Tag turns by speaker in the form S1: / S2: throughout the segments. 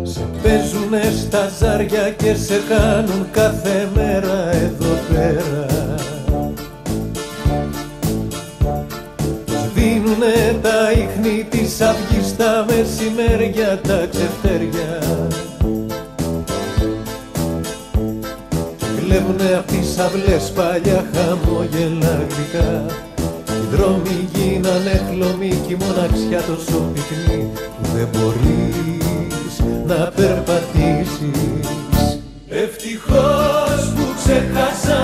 S1: Σε παίζουνε στα ζάρια και σε κάνουν κάθε μέρα εδώ πέρα. Σβήνουνε τα ίχνη της αυγής στα μεσημέρια τα ξεφτέρια. Κλέβουνε απ' τις αυλές παλιά χαμόγελα γλυκά. Οι δρόμοι γίνανε χλωμοί κι η μοναξιά τόσο πυκνή που δεν μπορείς να περπατήσεις. Ευτυχώς που ξέχασα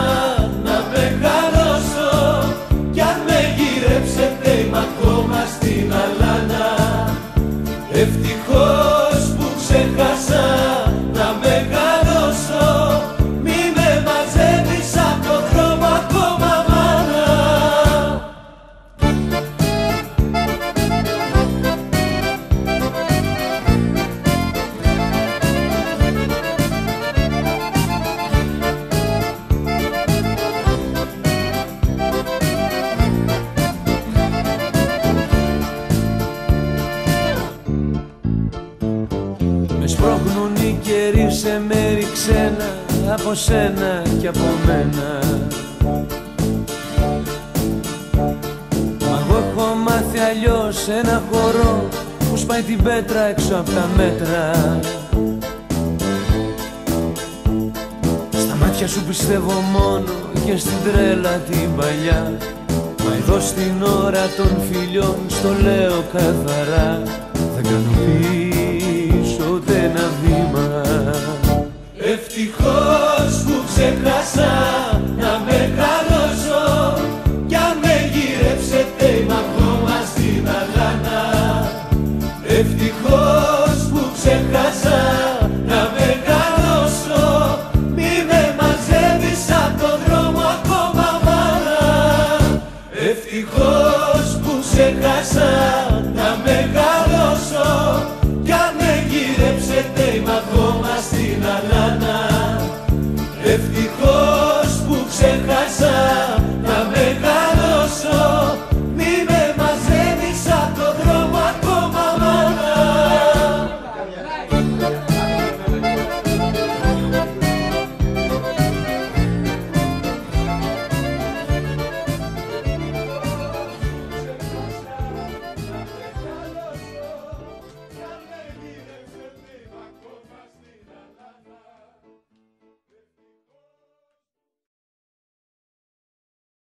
S1: να μεγαλώσω κι αν με γύρεψετε είμαι ακόμα στην αλάνα. Ευτυχώς που ξέχασα να μεγαλώσω, μη με μαζεύεις απ' το δρόμο ακόμα μάνα. Με σπρώχνουν οι καιροί σε μέρη ξένα, από σένα και από μένα. Μα εγώ έχω μάθει αλλιώς ένα χορό που σπάει την πέτρα έξω από τα μέτρα. Στα μάτια σου πιστεύω μόνο και στην τρέλα την παλιά. Μα εδώ στην ώρα των φιλιών στο λέω καθαρά, δεν κάνω πίσω ούτε ένα βήμα. Ευτυχώς που ξέχασα να μεγαλώσω κι αν με γύρεψετε είμαι ακόμα στην αλάνα. Ευτυχώς που ξέχασα να μεγαλώσω, μη με μαζεύεις απ' το δρόμο ακόμα μάνα. Ευτυχώς που ξέχασα να μεγαλώσω κι αν με γύρεψετε